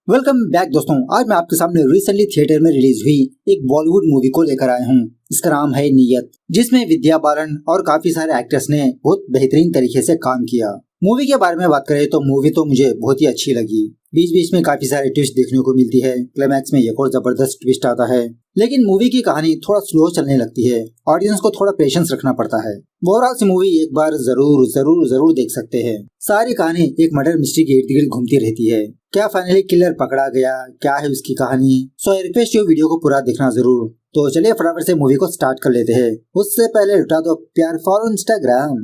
Welcome back दोस्तों। आज मैं आपके सामने रिसेंटली थिएटर में रिलीज हुई एक बॉलीवुड मूवी को लेकर आया हूँ। इसका नाम है नियत, जिसमें विद्या बालन और काफी सारे एक्टर्स ने बहुत बेहतरीन तरीके से काम किया। मूवी के बारे में बात करें तो मूवी तो मुझे बहुत ही अच्छी लगी। बीच बीच में काफी सारे ट्विस्ट देखने को मिलती है, क्लाइमैक्स में एक और जबरदस्त ट्विस्ट आता है, लेकिन मूवी की कहानी थोड़ा स्लो चलने लगती है। ऑडियंस को थोड़ा पेशेंस रखना पड़ता है। ओवरऑल से मूवी एक बार जरूर जरूर जरूर देख सकते हैं। सारी कहानी एक मर्डर मिस्ट्री के इर्द गिर्द घूमती रहती है। क्या फाइनली किलर पकड़ा गया, क्या है उसकी कहानी? सो आई रिक्वेस्ट यू वीडियो को पूरा देखना जरूर। तो चलिए फटाफट से मूवी को स्टार्ट कर लेते हैं। उससे पहले लुटा दो प्यार फॉलो इंस्टाग्राम।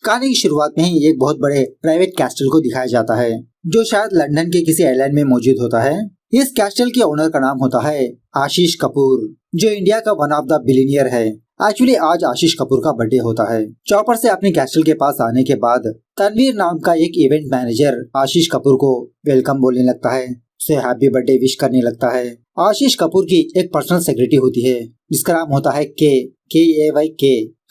कहानी की शुरुआत में ही एक बहुत बड़े प्राइवेट कैस्टल को दिखाया जाता है, जो शायद लंदन के किसी आइलैंड में मौजूद होता है। इस कैस्टल के ओनर का नाम होता है आशीष कपूर, जो इंडिया का वन ऑफ द बिलियनियर है। एक्चुअली आज आशीष कपूर का बर्थडे होता है। चॉपर से अपने कैस्टल के पास आने के बाद तनवीर नाम का एक इवेंट मैनेजर आशीष कपूर को वेलकम बोलने लगता है, उसे हैप्पी बर्थडे विश करने लगता है। आशीष कपूर की एक पर्सनल सेक्रेटरी होती है, जिसका नाम होता है के।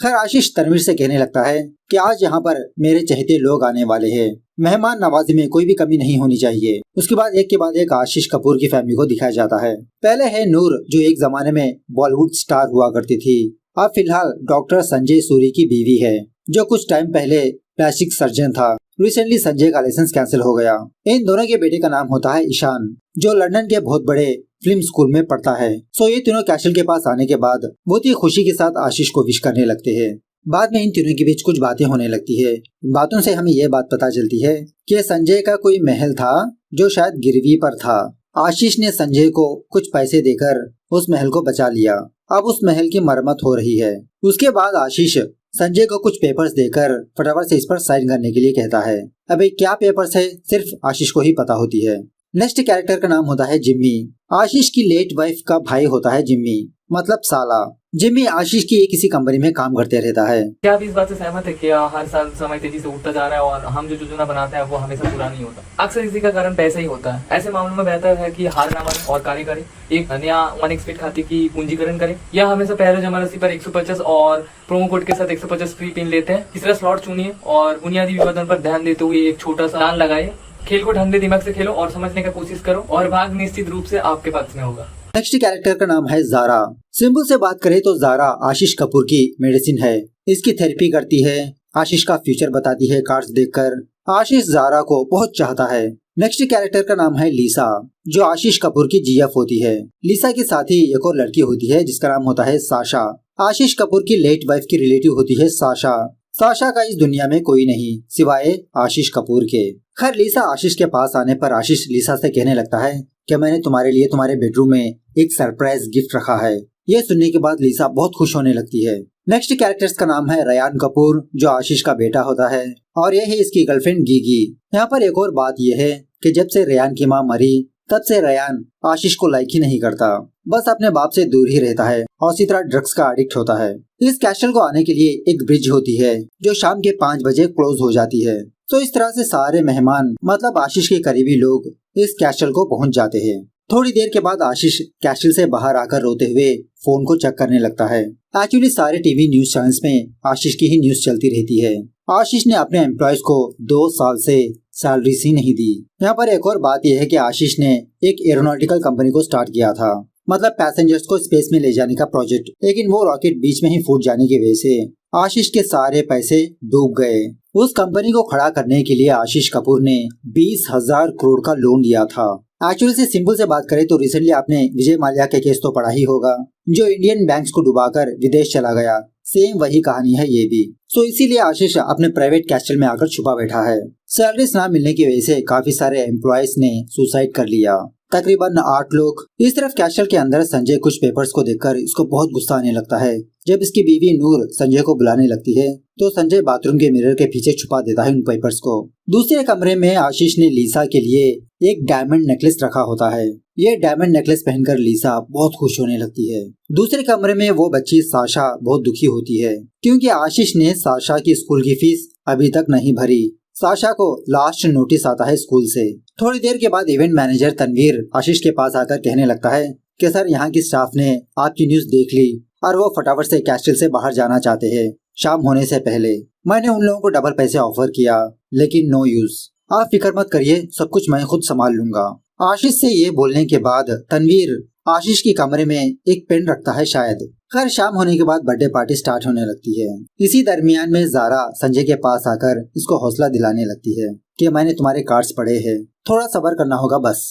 खैर आशीष तनवीर से कहने लगता है कि आज यहाँ पर मेरे चहेते लोग आने वाले हैं, मेहमान नवाजी में कोई भी कमी नहीं होनी चाहिए। उसके बाद एक के बाद एक आशीष कपूर की फैमिली को दिखाया जाता है। पहले है नूर, जो एक जमाने में बॉलीवुड स्टार हुआ करती थी। अब फिलहाल डॉक्टर संजय सूरी की बीवी है, जो कुछ टाइम पहले प्लास्टिक सर्जन था। रिसेंटली संजय का लाइसेंस कैंसिल हो गया। इन दोनों के बेटे का नाम होता है ईशान, जो लंदन के बहुत बड़े फिल्म स्कूल में पढ़ता है। सो ये तीनों कैस्टल के पास आने के बाद बहुत ही खुशी के साथ आशीष को विश करने लगते हैं। बाद में इन तीनों के बीच कुछ बातें होने लगती है। बातों से हमें यह बात पता चलती है कि संजय का कोई महल था, जो शायद गिरवी पर था। आशीष ने संजय को कुछ पैसे देकर उस महल को बचा लिया। अब उस महल की मरम्मत हो रही है। उसके बाद आशीष संजय को कुछ पेपर्स देकर फटाफट से इस पर साइन करने के लिए कहता है। अबे क्या पेपर्स है, सिर्फ आशीष को ही पता होती है। नेक्स्ट कैरेक्टर का नाम होता है जिम्मी। आशीष की लेट वाइफ का भाई होता है जिम्मी, मतलब साला। जिम्मी आशीष की किसी कंपनी में काम करते रहता है। क्या आप इस बात से सहमत है कि हर साल समय तेजी से उठता जा रहा है और हम जो योजना बनाते हैं वो हमेशा पूरा नहीं होता? अक्सर इसी का कारण पैसा ही होता है। ऐसे मामलों में बेहतर है कि हार ना माने और कार्य करे, एक नया अनएक्सपेक्टेड खाते की पूंजीकरण करे, या हमेशा पहले जमा राशि पर 150 और प्रोमो कोड के साथ 150 फ्री पिन लेते हैं। तीसरा स्लॉट चुनिए और बुनियादी विवादन पर ध्यान देते हुए एक छोटा सा दान लगाइए। खेल को ठंडे दिमाग से खेलो और समझने का कोशिश करो और भाग निश्चित रूप से आपके पक्ष में होगा। नेक्स्ट कैरेक्टर का नाम है जारा। सिंपल से बात करें तो जारा आशीष कपूर की मेडिसिन है। इसकी थेरेपी करती है, आशीष का फ्यूचर बताती है कार्ड्स देखकर। आशीष जारा को बहुत चाहता है। नेक्स्ट कैरेक्टर का नाम है लीसा, जो आशीष कपूर की जीएफ होती है। लीसा के साथ ही एक और लड़की होती है, जिसका नाम होता है साशा। आशीष कपूर की लेट वाइफ की रिलेटिव होती है साशा। साशा का इस दुनिया में कोई नहीं सिवाय आशीष कपूर के। खैर लीसा आशीष के पास आने पर आशीष लीसा से कहने लगता है कि मैंने तुम्हारे लिए तुम्हारे बेडरूम में एक सरप्राइज गिफ्ट रखा है। यह सुनने के बाद लीसा बहुत खुश होने लगती है। नेक्स्ट कैरेक्टर्स का नाम है रयान कपूर, जो आशीष का बेटा होता है, और यह है इसकी गर्लफ्रेंड गीगी। यहाँ पर एक और बात यह है कि जब से रयान की माँ मरी, तब से रयान आशीष को लाइक ही नहीं करता, बस अपने बाप से दूर ही रहता है और इसी तरह ड्रग्स का एडिक्ट होता है। इस कैस्टल को आने के लिए एक ब्रिज होती है, जो शाम के 5 बजे क्लोज हो जाती है। तो इस तरह से सारे मेहमान मतलब आशीष के करीबी लोग इस कैस्टल को पहुंच जाते हैं। थोड़ी देर के बाद आशीष कैस्टल से बाहर आकर रोते हुए फोन को चेक करने लगता है। एक्चुअली सारे टीवी न्यूज चैनल्स में आशीष की ही न्यूज चलती रहती है। आशीष ने अपने एम्प्लॉयज को 2 साल से सैलरीज ही नहीं दी। यहाँ पर एक और बात यह है कि आशीष ने एक एरोनॉटिकल कंपनी को स्टार्ट किया था, मतलब पैसेंजर्स को स्पेस में ले जाने का प्रोजेक्ट, लेकिन वो रॉकेट बीच में ही फूट जाने की वजह से आशीष के सारे पैसे डूब गए। उस कंपनी को खड़ा करने के लिए आशीष कपूर ने 20,000 करोड़ का लोन लिया था। एक्चुअली से सिंपल से बात करें तो रिसेंटली आपने विजय माल्या के केस तो पढ़ा ही होगा, जो इंडियन बैंक्स को डुबाकर विदेश चला गया। सेम वही कहानी है ये भी। सो इसीलिए आशीष अपने प्राइवेट कैस्टल में आकर छुपा बैठा है। सैलरीज ना मिलने की वजह से काफी सारे एम्प्लॉयज ने सुसाइड कर लिया, तकरीबन 8 लोग। इस तरफ कैस्टल के अंदर संजय कुछ पेपर्स को देखकर इसको बहुत गुस्सा आने लगता है। जब इसकी बीवी नूर संजय को बुलाने लगती है तो संजय बाथरूम के मिरर के पीछे छुपा देता है उन पेपर्स को। दूसरे कमरे में आशीष ने लीसा के लिए एक डायमंड नेकलेस रखा होता है। ये डायमंड नेकलेस पहनकर लीसा बहुत खुश होने लगती है। दूसरे कमरे में वो बच्ची साशा बहुत दुखी होती है, क्योंकि आशीष ने साशा की स्कूल की फीस अभी तक नहीं भरी। साशा को लास्ट नोटिस आता है स्कूल से। थोड़ी देर के बाद इवेंट मैनेजर तनवीर आशीष के पास आकर कहने लगता है कि सर यहाँ की स्टाफ ने आपकी न्यूज देख ली और वो फटाफट से कैस्टल से बाहर जाना चाहते हैं शाम होने से पहले। मैंने उन लोगों को डबल पैसे ऑफर किया, लेकिन नो यूज। आप फिक्र मत करिए, सब कुछ मैं खुद संभाल लूंगा। आशीष से ये बोलने के बाद तनवीर आशीष के कमरे में एक पेन रखता है शायद। खैर शाम होने के बाद बर्थडे पार्टी स्टार्ट होने लगती है। इसी दरमियान में जारा संजय के पास आकर इसको हौसला दिलाने लगती है कि मैंने तुम्हारे कार्ड्स पढ़े हैं, थोड़ा सब्र करना होगा बस।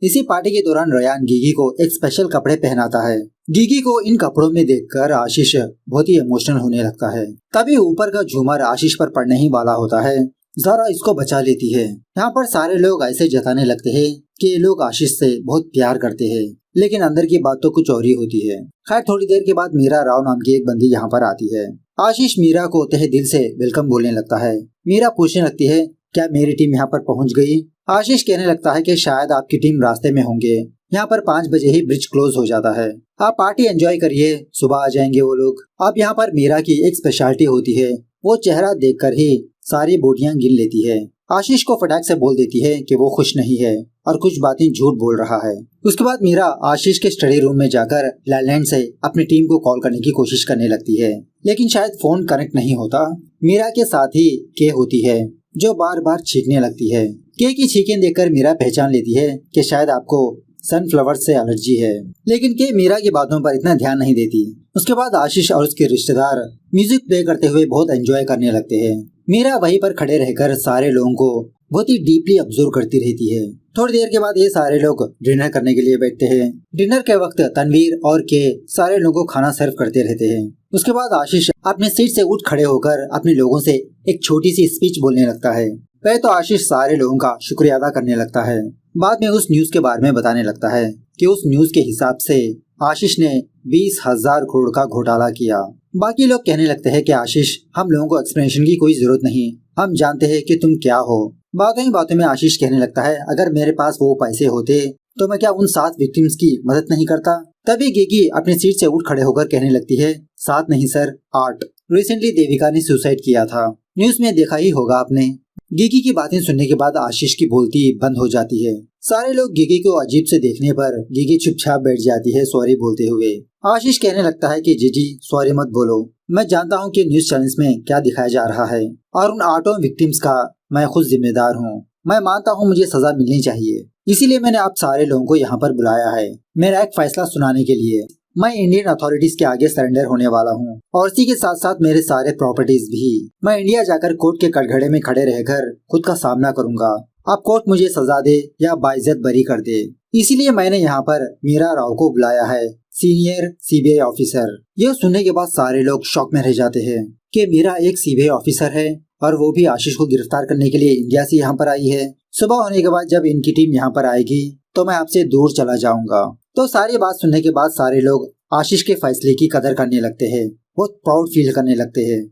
इसी पार्टी के दौरान रेयान गीगी को एक स्पेशल कपड़े पहनाता है। गीगी को इन कपड़ों में देखकर आशीष बहुत ही इमोशनल होने लगता है। तभी ऊपर का झूमर आशीष पर पड़ने ही वाला होता है। जारा इसको बचा लेती है। यहाँ पर सारे लोग ऐसे जताने लगते हैं कि ये लोग आशीष से बहुत प्यार करते हैं, लेकिन अंदर की बात तो कुछ और ही होती है। खैर थोड़ी देर के बाद मीरा राव नाम की एक बंदी यहाँ पर आती है। आशीष मीरा को तहे दिल से वेलकम बोलने लगता है। मीरा पूछने लगती है क्या मेरी टीम यहाँ पर पहुँच गई। आशीष कहने लगता है कि शायद आपकी टीम रास्ते में होंगे। यहाँ पर 5 बजे ही ब्रिज क्लोज हो जाता है। आप पार्टी एंजॉय करिए, सुबह आ जाएंगे वो लोग। अब यहाँ पर मीरा की एक स्पेशलिटी होती है, वो चेहरा देखकर ही सारी बोटियां गिन लेती है। आशीष को फटाक से बोल देती है कि वो खुश नहीं है और कुछ बातें झूठ बोल रहा है। उसके बाद मीरा आशीष के स्टडी रूम में जाकर लैंडलाइन से अपनी टीम को कॉल करने की कोशिश करने लगती है, लेकिन शायद फोन कनेक्ट नहीं होता। मीरा के साथ ही के होती है जो बार बार छींकने लगती है। के की छींकें देखकर मीरा पहचान लेती है कि शायद आपको सनफ्लावर से एलर्जी है, लेकिन के मीरा की बातों पर इतना ध्यान नहीं देती। उसके बाद आशीष और उसके रिश्तेदार म्यूजिक प्ले करते हुए बहुत एंजॉय करने लगते हैं। मीरा वहीं पर खड़े रहकर सारे लोगों को बहुत ही डीपली ऑब्जर्व करती रहती है। थोड़ी देर के बाद ये सारे लोग डिनर करने के लिए बैठते हैं। डिनर के वक्त तनवीर और के सारे लोगों को खाना सर्व करते रहते हैं। उसके बाद आशीष अपने सीट से उठ खड़े होकर अपने लोगों से एक छोटी सी स्पीच बोलने लगता है। पहले तो आशीष सारे लोगों का शुक्रिया अदा करने लगता है, बाद में उस न्यूज के बारे में बताने लगता है कि उस न्यूज के हिसाब से आशीष ने 20,000 करोड़ का घोटाला किया। बाकी लोग कहने लगते हैं कि आशीष हम लोगों को एक्सप्लेनेशन की कोई जरूरत नहीं, हम जानते हैं कि तुम क्या हो। बातों ही बातों में आशीष कहने लगता है अगर मेरे पास वो पैसे होते तो मैं क्या उन 7 विक्टिम्स की मदद नहीं करता। तभी गीगी अपनी सीट से उठ खड़े होकर कहने लगती है 7 नहीं सर 8। रिसेंटली देविका ने सुसाइड किया था, न्यूज में देखा ही होगा आपने। गीगी की बातें सुनने के बाद आशीष की बोलती बंद हो जाती है। सारे लोग गीगी को अजीब से देखने पर गीगी चुपचाप बैठ जाती है सॉरी बोलते हुए। आशीष कहने लगता है कि जीजी सॉरी मत बोलो, मैं जानता हूँ कि न्यूज चैनल्स में क्या दिखाया जा रहा है और उन 8 विक्टिम्स का मैं खुद जिम्मेदार हूँ। मैं मानता हूँ मुझे सजा मिलनी चाहिए, इसीलिए मैंने आप सारे लोगों को यहाँ पर बुलाया है मेरा एक फैसला सुनाने के लिए। मैं इंडियन अथॉरिटीज के आगे सरेंडर होने वाला हूँ और इसी के साथ साथ मेरे सारे प्रॉपर्टीज भी। मैं इंडिया जाकर कोर्ट के कटघरे में खड़े रहकर खुद का सामना करूंगा। अब कोर्ट मुझे सजा दे या बाइज्जत बरी कर दे, इसीलिए मैंने यहाँ पर मीरा राव को बुलाया है, सीनियर सीबीआई ऑफिसर। यह सुनने के बाद सारे लोग शॉक में रह जाते हैं कि मीरा एक सीबीआई ऑफिसर है और वो भी आशीष को गिरफ्तार करने के लिए इंडिया से यहाँ पर आई है। सुबह होने के बाद जब इनकी टीम यहाँ पर आएगी तो मैं आपसे दूर चला जाऊंगा। तो सारी बात सुनने के बाद सारे लोग आशीष के फैसले की कदर करने लगते हैं, बहुत प्राउड फील करने लगते हैं।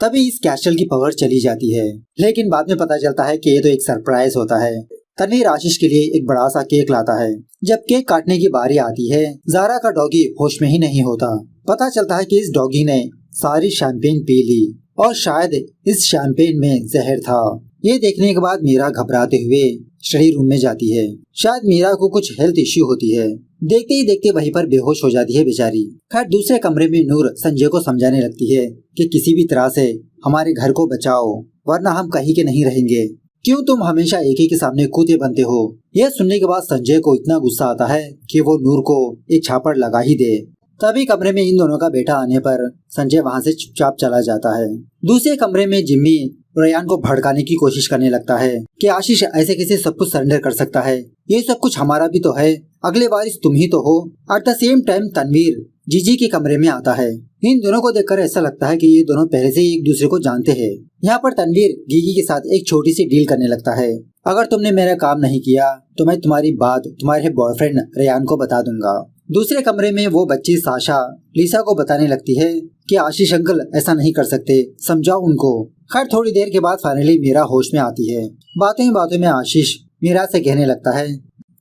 तभी इस कैस्टल की पावर चली जाती है, लेकिन बाद में पता चलता है कि ये तो एक सरप्राइज होता है। तनवीर आशीष के लिए एक बड़ा सा केक लाता है। जब केक काटने की बारी आती है जारा का डॉगी होश में ही नहीं होता। पता चलता है कि इस डॉगी ने सारी शैंपेन पी ली और शायद इस शैंपेन में जहर था। ये देखने के बाद मीरा घबराते हुए स्टडी रूम में जाती है। शायद मीरा को कुछ हेल्थ इश्यू होती है। देखते ही देखते वहीं पर बेहोश हो जाती है बेचारी। खैर दूसरे कमरे में नूर संजय को समझाने लगती है कि किसी भी तरह से हमारे घर को बचाओ वरना हम कहीं के नहीं रहेंगे। क्यों तुम हमेशा एक ही के सामने कूदे बनते हो। यह सुनने के बाद संजय को इतना गुस्सा आता है कि वो नूर को एक छापड़ लगा ही दे। तभी कमरे में इन दोनों का बेटा आने पर संजय वहाँ से चुपचाप चला जाता है। दूसरे कमरे में जिम्मी रेयान को भड़काने की कोशिश करने लगता है कि आशीष ऐसे कैसे सब कुछ सरेंडर कर सकता है, ये सब कुछ हमारा भी तो है, अगले वारिस तुम ही तो हो। At the same time Tanveer जीजी के कमरे में आता है। इन दोनों को देखकर ऐसा लगता है कि ये दोनों पहले से ही एक दूसरे को जानते हैं। यहाँ पर तनवीर गीगी के साथ एक छोटी सी डील करने लगता है, अगर तुमने मेरा काम नहीं किया तो मैं तुम्हारी बात तुम्हारे बॉयफ्रेंड रेयान को बता दूंगा। दूसरे कमरे में वो बच्ची साशा लिसा को बताने लगती है कि आशीष अंकल ऐसा नहीं कर सकते, समझाओ उनको। खैर थोड़ी देर के बाद फाइनली मीरा होश में आती है। बातों ही बातों में आशीष मीरा से कहने लगता है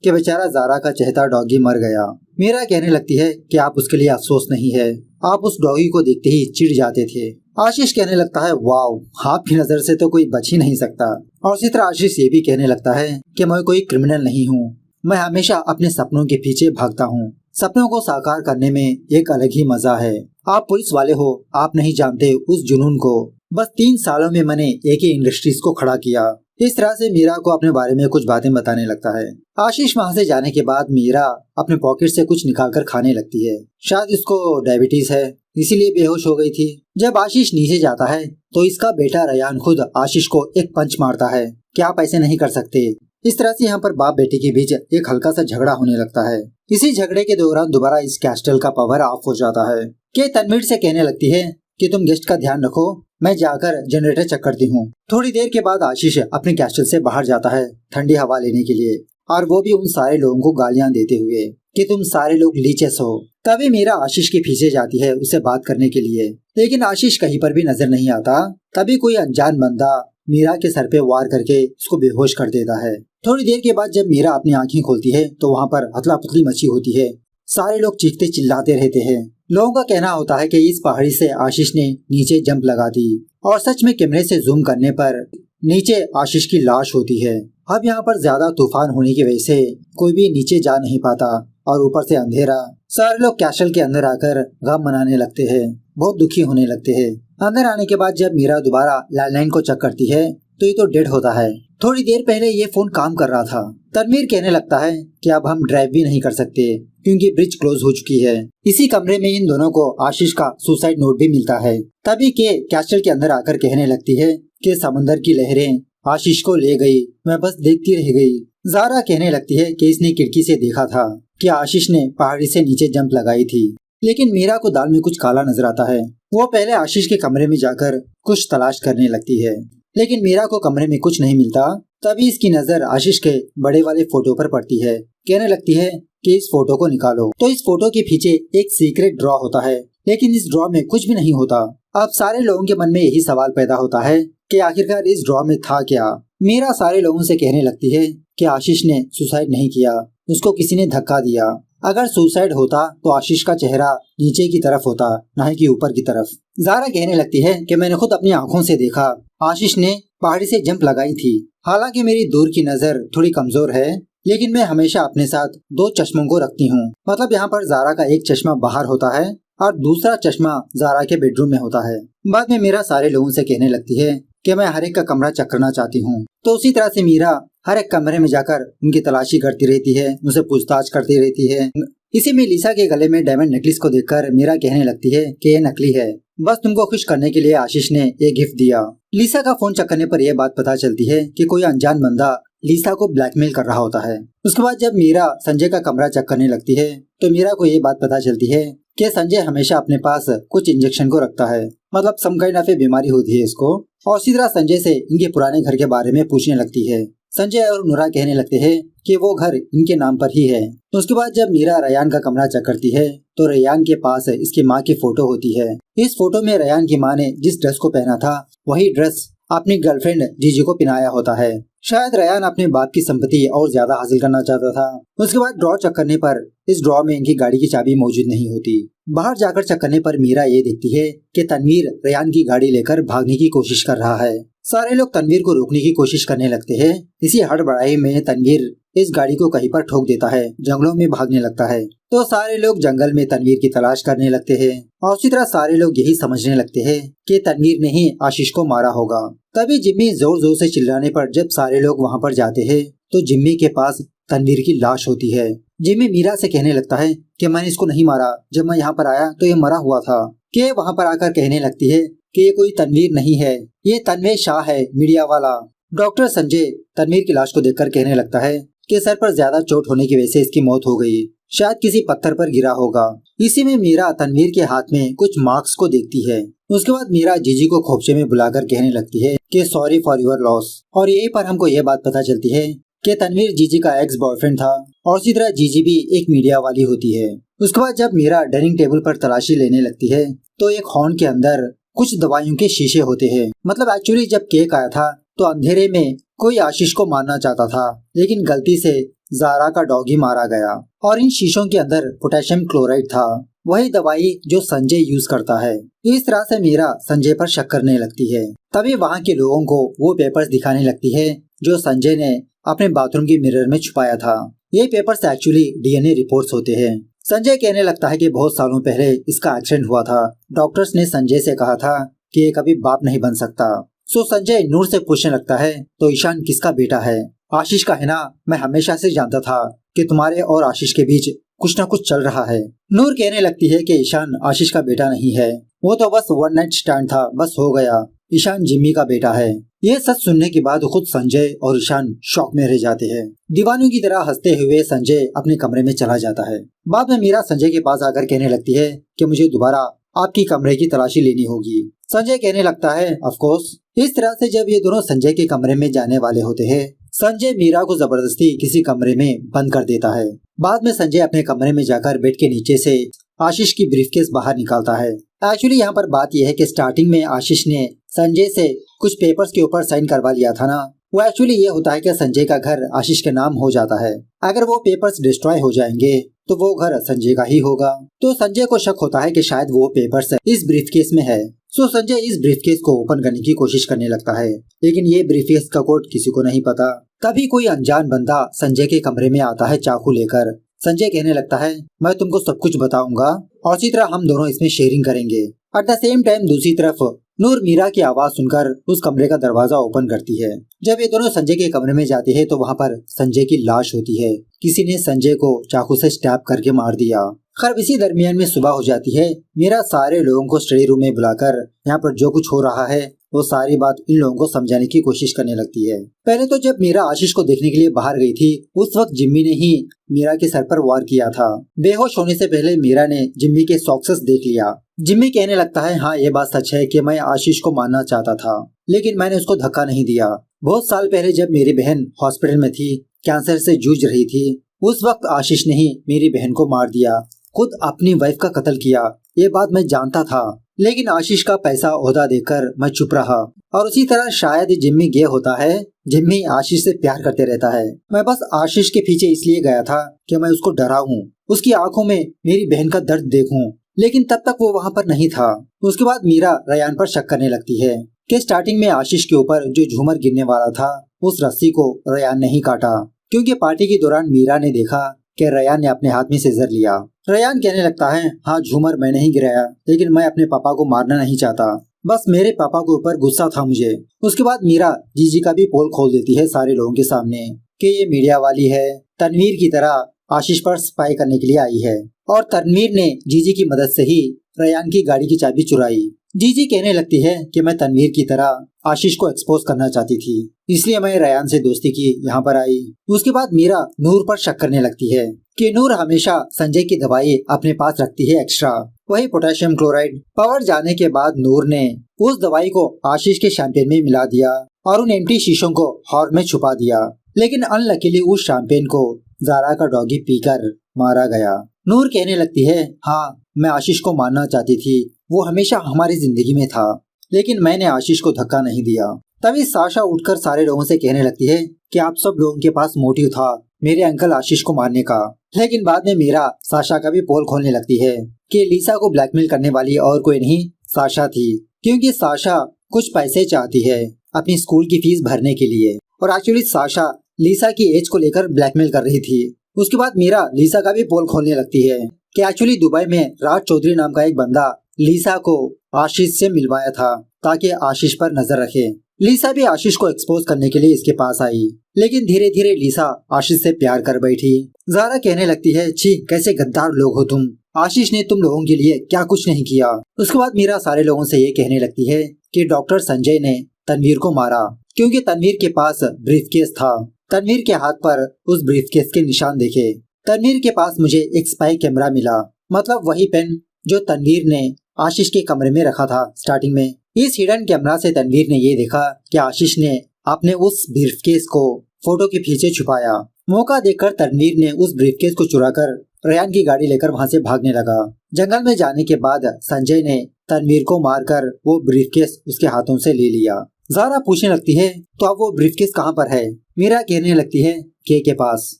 कि बेचारा जारा का चहेता डॉगी मर गया। मीरा कहने लगती है कि आप उसके लिए अफसोस नहीं है, आप उस डॉगी को देखते ही चिढ़ जाते थे। आशीष कहने लगता है वाह आपकी नजर से तो कोई बच ही नहीं सकता। और इसी तरह आशीष ये भी कहने लगता है कि मैं कोई क्रिमिनल नहीं हूँ, मैं हमेशा अपने सपनों के पीछे भागता हूँ। सपनों को साकार करने में एक अलग ही मजा है। आप पुलिस वाले हो, आप नहीं जानते उस जुनून को। बस 3 सालों में मैंने एक ही इंडस्ट्रीज को खड़ा किया। इस तरह से मीरा को अपने बारे में कुछ बातें बताने लगता है। आशीष वहाँ से जाने के बाद मीरा अपने पॉकेट से कुछ निकालकर खाने लगती है। शायद इसको डायबिटीज है, इसीलिए बेहोश हो गई थी। जब आशीष नीचे जाता है तो इसका बेटा रेयान खुद आशीष को एक पंच मारता है कि आप ऐसे नहीं कर सकते। इस तरह से यहाँ पर बाप बेटे के बीच एक हल्का सा झगड़ा होने लगता है। इसी झगड़े के दौरान दोबारा इस कैस्टल का पावर ऑफ हो जाता है कि तनवीर से कहने लगती है कि तुम गेस्ट का ध्यान रखो, मैं जाकर जनरेटर चेक करती हूँ। थोड़ी देर के बाद आशीष अपने कैस्टल से बाहर जाता है ठंडी हवा लेने के लिए, और वो भी उन सारे लोगों को गालियां देते हुए कि तुम सारे लोग लीचेस हो। तभी मीरा आशीष के पीछे जाती है उससे बात करने के लिए, लेकिन आशीष कहीं पर भी नजर नहीं आता। तभी कोई अनजान बंदा मीरा के सर पे वार करके उसको बेहोश कर देता है। थोड़ी देर के बाद जब मीरा अपनी आंखें खोलती है तो वहाँ पर हथला पुथली मची होती है। सारे लोग चीखते चिल्लाते रहते हैं। लोगों का कहना होता है कि इस पहाड़ी से आशीष ने नीचे जंप लगा दी, और सच में कैमरे से जूम करने पर नीचे आशीष की लाश होती है। अब यहाँ पर ज्यादा तूफान होने की वजह से कोई भी नीचे जा नहीं पाता, और ऊपर से अंधेरा। सारे लोग कैसल के अंदर आकर गम मनाने लगते हैं, बहुत दुखी होने लगते हैं। अंदर आने के बाद जब मीरा दोबारा लैंडलाइन को चेक करती है तो ये तो डेड होता है। थोड़ी देर पहले ये फोन काम कर रहा था। तनवीर कहने लगता है कि अब हम ड्राइव भी नहीं कर सकते क्योंकि ब्रिज क्लोज हो चुकी है। इसी कमरे में इन दोनों को आशीष का सुसाइड नोट भी मिलता है। तभी के कैस्टल के अंदर आकर कहने लगती है कि समंदर की लहरें आशीष को ले गई, मैं बस देखती रह गई। जारा कहने लगती है कि इसने खिड़की से देखा था कि आशीष ने पहाड़ी से नीचे जंप लगाई थी, लेकिन मीरा को दाल में कुछ काला नजर आता है। वो पहले आशीष के कमरे में जाकर कुछ तलाश करने लगती है, लेकिन मीरा को कमरे में कुछ नहीं मिलता। तभी इसकी नजर आशीष के बड़े वाले फोटो पर पड़ती है। कहने लगती है कि इस फोटो को निकालो। तो इस फोटो के पीछे एक सीक्रेट ड्रॉ होता है, लेकिन इस ड्रॉ में कुछ भी नहीं होता। अब सारे लोगों के मन में यही सवाल पैदा होता है कि आखिरकार इस ड्रॉ में था क्या। मीरा सारे लोगों से कहने लगती है कि आशीष ने सुसाइड नहीं किया, उसको किसी ने धक्का दिया। अगर सुसाइड होता तो आशीष का चेहरा नीचे की तरफ होता, न कि ऊपर की तरफ। जारा कहने लगती है कि मैंने खुद अपनी आंखों से देखा, आशीष ने पहाड़ी से जंप लगाई थी। हालांकि मेरी दूर की नजर थोड़ी कमजोर है, लेकिन मैं हमेशा अपने साथ 2 चश्मों को रखती हूँ। मतलब यहाँ पर जारा का एक चश्मा बाहर होता है और दूसरा चश्मा जारा के बेडरूम में होता है। बाद में मीरा सारे लोगों से कहने लगती है कि मैं हर एक का कमरा चेक करना चाहती हूँ। तो उसी तरह से मीरा हर एक कमरे में जाकर उनकी तलाशी करती रहती है, उनसे पूछताछ करती रहती है। इसी में लीसा के गले में डायमंड नेकलेस को देखकर मीरा कहने लगती है कि ये नकली है, बस तुमको खुश करने के लिए आशीष ने एक गिफ्ट दिया। लीसा का फोन चेक करने पर यह बात पता चलती है कि कोई अनजान बंदा लीसा को ब्लैकमेल कर रहा होता है। उसके बाद जब मीरा संजय का कमरा चेक करने लगती है तो मीरा को ये बात पता चलती है कि संजय हमेशा अपने पास कुछ इंजेक्शन को रखता है, मतलब सम काइंड ऑफ बीमारी होती है इसको। और इसी तरह संजय से इनके पुराने घर के बारे में पूछने लगती है। संजय और नूरा कहने लगते हैं कि वो घर इनके नाम पर ही है। तो उसके बाद जब मीरा रेयान का कमरा चेक करती है तो रेयान के पास इसकी माँ की फोटो होती है। इस फोटो में रेयान की माँ ने जिस ड्रेस को पहना था वही ड्रेस अपनी गर्लफ्रेंड जीजी को पहनाया होता है। शायद रेयान अपने बाप की संपत्ति और ज्यादा हासिल करना चाहता था। उसके बाद ड्रॉ चेक करने पर इस ड्रॉ में इनकी गाड़ी की चाबी मौजूद नहीं होती। बाहर जाकर चेक करने पर मीरा ये देखती है कि तनवीर रेयान की गाड़ी लेकर भागने की कोशिश कर रहा है। सारे लोग तनवीर को रोकने की कोशिश करने लगते हैं। इसी हड़बड़ाई में तनवीर इस गाड़ी को कहीं पर ठोक देता है, जंगलों में भागने लगता है। तो सारे लोग जंगल में तनवीर की तलाश करने लगते हैं और उसी तरह सारे लोग यही समझने लगते हैं कि तनवीर ने ही आशीष को मारा होगा। तभी जिम्मी जोर जोर से चिल्लाने पर जब सारे लोग वहाँ पर जाते हैं तो जिम्मी के पास तनवीर की लाश होती है। जिम्मी मीरा से कहने लगता है कि मैंने इसको नहीं मारा, जब मैं यहाँ पर आया तो ये मरा हुआ था। कि वहाँ पर आकर कहने लगती है कि ये कोई तनवीर नहीं है, ये तन्मय शाह है, मीडिया वाला। डॉक्टर संजय तनवीर की लाश को देखकर कहने लगता है कि सर पर ज्यादा चोट होने की वजह से इसकी मौत हो गई, शायद किसी पत्थर पर गिरा होगा। इसी में मीरा तनवीर के हाथ में कुछ मार्क्स को देखती है। उसके बाद मीरा जीजी को खोपचे में बुलाकर कहने लगती है कि सॉरी फॉर योर लॉस। और यहीं पर हमको ये बात पता चलती है कि तनवीर जीजी का एक्स बॉयफ्रेंड था और उसी तरह जीजी भी एक मीडिया वाली होती है। उसके बाद जब मीरा डाइनिंग टेबल पर तलाशी लेने लगती है तो एक हॉर्न के अंदर कुछ दवाइयों के शीशे होते हैं। मतलब एक्चुअली जब केक आया था तो अंधेरे में कोई आशीष को मारना चाहता था, लेकिन गलती से जारा का डॉग ही मारा गया। और इन शीशों के अंदर पोटेशियम क्लोराइड था, वही दवाई जो संजय यूज करता है। इस तरह से मीरा संजय पर शक करने लगती है। तभी वहाँ के लोगों को वो पेपर्स दिखाने लगती है जो संजय ने अपने बाथरूम की मिरर में छुपाया था। ये पेपर्स एक्चुअली डीएनए रिपोर्ट्स होते हैं। संजय कहने लगता है कि बहुत सालों पहले इसका एक्सीडेंट हुआ था। डॉक्टर्स ने संजय से कहा था कि ये कभी बाप नहीं बन सकता। सो संजय नूर से पूछने लगता है, तो ईशान किसका बेटा है? आशीष का है ना? मैं हमेशा से जानता था कि तुम्हारे और आशीष के बीच कुछ ना कुछ चल रहा है। नूर कहने लगती है कि ईशान आशीष का बेटा नहीं है, वो तो बस वन नाइट स्टैंड था, बस हो गया। ईशान जिम्मी का बेटा है। ये सच सुनने के बाद खुद संजय और ईशान शॉक में रह जाते हैं। दीवानों की तरह हंसते हुए संजय अपने कमरे में चला जाता है। बाद में मीरा संजय के पास आकर कहने लगती है कि मुझे दोबारा आपकी कमरे की तलाशी लेनी होगी। संजय कहने लगता है, ऑफ कोर्स। इस तरह से जब ये दोनों संजय के कमरे में जाने वाले होते हैं, संजय मीरा को जबरदस्ती किसी कमरे में बंद कर देता है। बाद में संजय अपने कमरे में जाकर बेड के नीचे से आशीष की ब्रीफकेस बाहर निकालता है। एक्चुअली यहाँ पर बात यह है कि स्टार्टिंग में आशीष ने संजय से कुछ पेपर्स के ऊपर साइन करवा लिया था ना। वो एक्चुअली ये होता है कि संजय का घर आशीष के नाम हो जाता है। अगर वो पेपर्स डिस्ट्रॉय हो जाएंगे तो वो घर संजय का ही होगा। तो संजय को शक होता है कि शायद वो पेपर्स इस ब्रीफकेस में है। सो संजय इस ब्रीफकेस को ओपन करने की कोशिश करने लगता है, लेकिन ये ब्रीफकेस का कोड किसी को नहीं पता। तभी कोई अनजान बंदा संजय के कमरे में आता है चाकू लेकर। संजय कहने लगता है, मैं तुमको सब कुछ बताऊंगा और इसी तरह हम दोनों इसमें शेयरिंग करेंगे। एट द सेम टाइम दूसरी तरफ नूर मीरा की आवाज सुनकर उस कमरे का दरवाजा ओपन करती है। जब ये दोनों संजय के कमरे में जाते हैं तो वहाँ पर संजय की लाश होती है। किसी ने संजय को चाकू से स्टैब करके मार दिया। खैर इसी दरमियान में सुबह हो जाती है। मीरा सारे लोगों को स्टडी रूम में बुलाकर यहाँ पर जो कुछ हो रहा है वो सारी बात इन लोगों को समझाने की कोशिश करने लगती है। पहले तो जब मीरा आशीष को देखने के लिए बाहर गई थी, उस वक्त जिम्मी ने ही मीरा के सर पर वार किया था। बेहोश होने से पहले मीरा ने जिम्मी के सॉक्सेस देख लिया। जिम्मी कहने लगता है, हाँ ये बात सच है कि मैं आशीष को मारना चाहता था, लेकिन मैंने उसको धक्का नहीं दिया। बहुत साल पहले जब मेरी बहन हॉस्पिटल में थी, कैंसर से जूझ रही थी, उस वक्त आशीष ने ही मेरी बहन को मार दिया, खुद अपनी वाइफ का कत्ल किया। ये बात मैं जानता था, लेकिन आशीष का पैसा ओहदा देकर मैं चुप रहा। और उसी तरह शायद जिम्मी गे होता है। जिम्मी आशीष से प्यार करते रहता है। मैं बस आशीष के पीछे इसलिए गया था कि मैं उसको डराऊं, उसकी आंखों में मेरी बहन का दर्द देखूं, लेकिन तब तक वो वहाँ पर नहीं था। उसके बाद मीरा रयान पर शक करने लगती है कि स्टार्टिंग में आशीष के ऊपर जो झूमर गिरने वाला था, उस रस्सी को रयान नहीं काटा, क्योंकि पार्टी के दौरान मीरा ने देखा कि रयान ने अपने हाथ में सीजर लिया। रयान कहने लगता है, हाँ झूमर मैं नहीं गिराया, लेकिन मैं अपने पापा को मारना नहीं चाहता, बस मेरे पापा के ऊपर गुस्सा था मुझे। उसके बाद मीरा जीजी का भी पोल खोल देती है सारे लोगों के सामने कि ये मीडिया वाली है, तनवीर की तरह आशीष पर स्पाई करने के लिए आई है, और तनवीर ने जीजी की मदद से ही रयान की गाड़ी की चाबी चुराई। जीजी कहने लगती है कि मैं तनवीर की तरह आशीष को एक्सपोज करना चाहती थी, इसलिए मैं रयान से दोस्ती की यहाँ पर आई। उसके बाद मीरा नूर पर शक करने लगती है कि नूर हमेशा संजय की दवाई अपने पास रखती है एक्स्ट्रा, वही पोटेशियम क्लोराइड। पावर जाने के बाद नूर ने उस दवाई को आशीष के शैंपेन में मिला दिया और उन एम्प्टी शीशों को हॉल में छुपा दिया, लेकिन अनलकीली उस शैंपेन को जारा का डॉगी पीकर मारा गया। नूर कहने लगती है, हाँ मैं आशीष को मारना चाहती थी, वो हमेशा हमारी जिंदगी में था, लेकिन मैंने आशीष को धक्का नहीं दिया। तभी साशा उठकर सारे लोगों से कहने लगती है कि आप सब लोगों के पास मोटिव था मेरे अंकल आशीष को मारने का। लेकिन बाद में मीरा साशा का भी पोल खोलने लगती है कि लीसा को ब्लैकमेल करने वाली और कोई नहीं साशा थी, क्योंकि साशा कुछ पैसे चाहती है अपनी स्कूल की फीस भरने के लिए, और एक्चुअली साशा लीसा की एज को लेकर ब्लैकमेल कर रही थी। उसके बाद मीरा लीसा का भी पोल खोलने लगती है कि एक्चुअली दुबई में राज चौधरी नाम का एक बंदा लीसा को आशीष से मिलवाया था ताकि आशीष पर नजर रखे। लीसा भी आशीष को एक्सपोज करने के लिए इसके पास आई, लेकिन धीरे धीरे लीसा आशीष से प्यार कर बैठी। जारा कहने लगती है, छी कैसे गद्दार लोग हो तुम, आशीष ने तुम लोगों के लिए क्या कुछ नहीं किया। उसके बाद मीरा सारे लोगों से ये कहने लगती है कि डॉक्टर संजय ने तनवीर को मारा क्योंकि तनवीर के पास ब्रीफकेस था। तनवीर के हाथ पर उस ब्रीफकेस के निशान देखे। तनवीर के पास मुझे एक स्पाई कैमरा मिला, मतलब वही पेन जो तनवीर ने आशीष के कमरे में रखा था स्टार्टिंग में। इस हिडन कैमरा से तनवीर ने ये देखा कि आशीष ने अपने उस ब्रीफकेस को फोटो के पीछे छुपाया। मौका देखकर तनवीर ने उस ब्रीफकेस को चुराकर रयान की गाड़ी लेकर वहां से भागने लगा। जंगल में जाने के बाद संजय ने तनवीर को मारकर वो ब्रीफकेस उसके हाथों से ले लिया। जारा पूछने लगती है, तो अब वो ब्रीफकेस कहाँ पर है? मीरा कहने लगती है, के पास।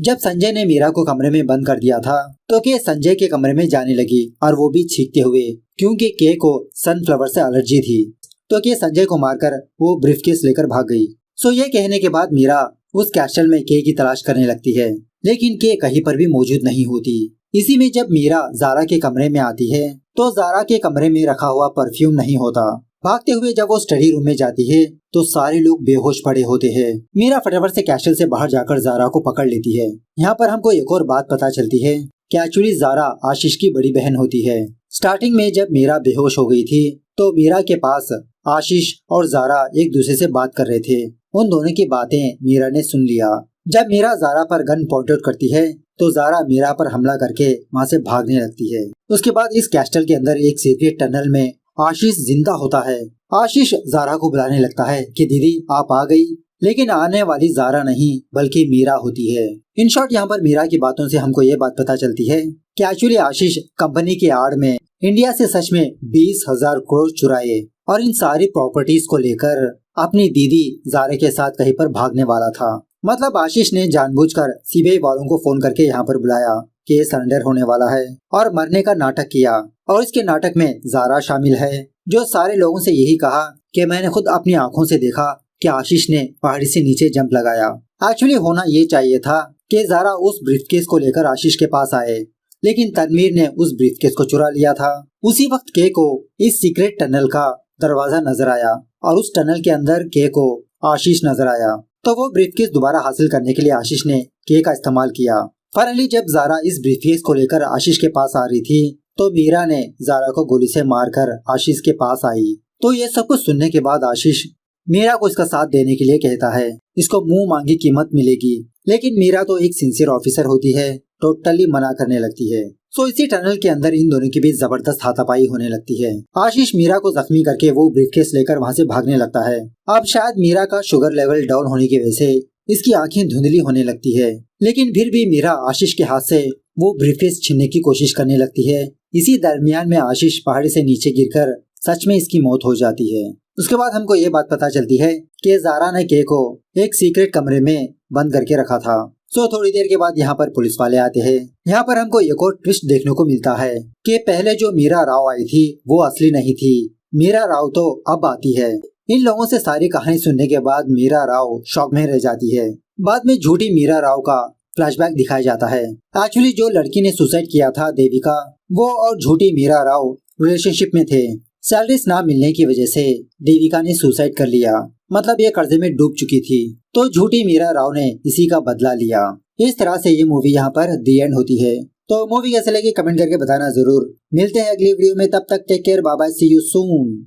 जब संजय ने मीरा को कमरे में बंद कर दिया था तो के संजय के कमरे में जाने लगी, और वो भी छींकते हुए, क्योंकि के को सनफ्लावर से एलर्जी थी। तो के संजय को मारकर वो ब्रीफकेस लेकर भाग गई। सो ये कहने के बाद मीरा उस कैस्टल में के की तलाश करने लगती है, लेकिन के कहीं पर भी मौजूद नहीं होती। इसी में जब मीरा जारा के कमरे में आती है तो जारा के कमरे में रखा हुआ परफ्यूम नहीं होता, भागते हुए जब वो स्टडी रूम में जाती है तो सारे लोग बेहोश पड़े होते हैं। मीरा फटाफट से कैस्टल से बाहर जाकर जारा को पकड़ लेती है। यहाँ पर हमको एक और बात पता चलती है कि एक्चुअली जारा आशीष की बड़ी बहन होती है। स्टार्टिंग में जब मीरा बेहोश हो गई थी तो मीरा के पास आशीष और जारा एक दूसरे से बात कर रहे थे। उन दोनों की बातें मीरा ने सुन लिया। जब मीरा जारा पर गन पॉइंट आउट करती है तो जारा मीरा पर हमला करके वहाँ से भागने लगती है। उसके बाद इस कैस्टल के अंदर एक सीक्रेट टनल में आशीष जिंदा होता है। आशीष जारा को बुलाने लगता है कि दीदी आप आ गई, लेकिन आने वाली जारा नहीं बल्कि मीरा होती है। इन शॉर्ट यहाँ पर मीरा की बातों से हमको ये बात पता चलती है कि एक्चुअली आशीष कंपनी की आड़ में इंडिया से सच में 20,000 करोड़ चुराए और इन सारी प्रॉपर्टीज को लेकर अपनी दीदी जारा के साथ कहीं पर भागने वाला था। मतलब आशीष ने जानबूझकर सीबीआई वालों को फोन करके यहाँ पर बुलाया कि ये सरेंडर होने वाला है और मरने का नाटक किया। और इसके नाटक में जारा शामिल है, जो सारे लोगों से यही कहा कि मैंने खुद अपनी आंखों से देखा कि आशीष ने पहाड़ी से नीचे जंप लगाया। एक्चुअली होना ये चाहिए था कि जारा उस ब्रीफकेस को लेकर आशीष के पास आए, लेकिन तनवीर ने उस ब्रीफकेस को चुरा लिया था। उसी वक्त के को इस सीक्रेट टनल का दरवाजा नजर आया और उस टनल के अंदर के को आशीष नजर आया। तो वो ब्रीफकेस दोबारा हासिल करने के लिए आशीष ने के का इस्तेमाल किया। फाइनली जब जारा इस ब्रीफकेस को लेकर आशीष के पास आ रही थी तो मीरा ने जारा को गोली से मारकर आशीष के पास आई। तो ये सब कुछ सुनने के बाद आशीष मीरा को इसका साथ देने के लिए कहता है, इसको मुंह मांगी कीमत मिलेगी। लेकिन मीरा तो एक सिंसियर ऑफिसर होती है, टोटली मना करने लगती है। सो इसी टनल के अंदर इन दोनों के बीच जबरदस्त हाथापाई होने लगती है। आशीष मीरा को जख्मी करके वो ब्रीफकेस लेकर वहाँ से भागने लगता है। अब शायद मीरा का शुगर लेवल डाउन होने की वजह से इसकी आंखें धुंधली होने लगती है, लेकिन फिर भी मीरा आशीष के हाथ से वो ब्रीफकेस छीनने की कोशिश करने लगती है। इसी दरमियान में आशीष पहाड़ी से नीचे गिरकर सच में इसकी मौत हो जाती है। उसके बाद हमको ये बात पता चलती है कि जारा ने के को एक सीक्रेट कमरे में बंद करके रखा था। सो थोड़ी देर के बाद यहाँ पर पुलिस वाले आते हैं। यहाँ पर हमको एक और ट्विस्ट देखने को मिलता है कि पहले जो मीरा राव आई थी वो असली नहीं थी, मीरा राव तो अब आती है। इन लोगों से सारी कहानी सुनने के बाद मीरा राव शॉक में रह जाती है। बाद में झूठी मीरा राव का फ्लैशबैक दिखाया जाता है। एक्चुअली जो लड़की ने सुसाइड किया था देविका, वो और झूठी मीरा राव रिलेशनशिप में थे। सैलरीज ना मिलने की वजह से देविका ने सुसाइड कर लिया, मतलब ये कर्जे में डूब चुकी थी। तो झूठी मीरा राव ने इसी का बदला लिया। इस तरह से ये मूवी यहाँ पर दी एंड होती है। तो मूवी कैसे लगी कमेंट करके बताना जरूर। मिलते हैं अगली वीडियो में, तब तक take care, bye bye, see you soon.